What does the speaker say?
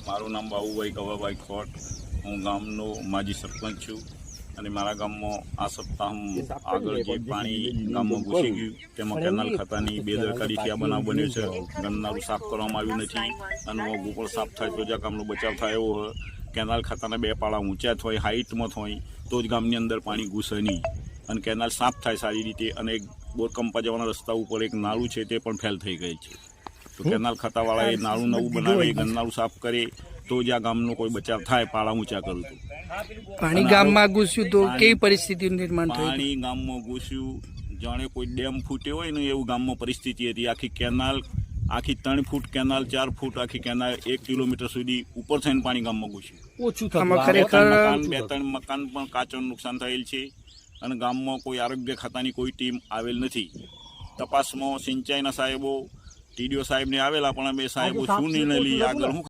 મારું નામ બાબુભાઈ કવાભાઈ ખોટ, હું ગામનો માજી સરપંચ છું અને મારા ગામમાં આ સપ્તાહ આગળ જે પાણી ગામમાં ઘૂસી ગયું તેમાં કેનાલ ખાતાની બેદરકારીથી આ બનાવ બન્યો છે. ગંદનારું સાફ કરવામાં આવ્યું નથી અને ગોકળ સાફ થાય તો જ આ ગામનો બચાવ થાય એવો હોય. કેનાલ ખાતાના 2 પાળા ઊંચા હોય, હાઇટમાં હોય તો જ ગામની અંદર પાણી ઘૂસે નહીં અને કેનાલ સાફ થાય સારી રીતે. અને બોરકંપા જવાના રસ્તા ઉપર એક નાળું છે તે પણ ફેલ થઈ ગઈ છે. તો કેનાલ ખાતાવાળા એ નાળું નવું બનાવે, ગંદનારું સાફ કરે તો જ આ ગામનો કોઈ બચાવ થાય. પાળા ઊંચા કરું તો પાણી ગામમાં ઘૂસ્યું તો કેવી પરિસ્થિતિનું નિર્માણ થયું? પાણી ગામમાં ઘૂસ્યું જાણે કોઈ ડેમ ફૂટ્યો હોય ને એવું ગામમાં પરિસ્થિતિ હતી. આખી કેનાલ, આખી 3 ફૂટ કેનાલ, 4 ફૂટ આખી કેનાલ, 1 કિલોમીટર સુધી ઉપર થઈને પાણી ગામમાં ઘૂસ્યું. ખરેખર 2-3 મકાન પણ કાચોનું નુકસાન થયેલ છે અને ગામમાં કોઈ આરોગ્ય ખાતાની કોઈ ટીમ આવેલ નથી. તપાસમાં સિંચાઈના સાહેબો, ટીડીઓ સાહેબને આવેલા પણ બે સાહેબો શું નિર્ણય લઈ આગળ હું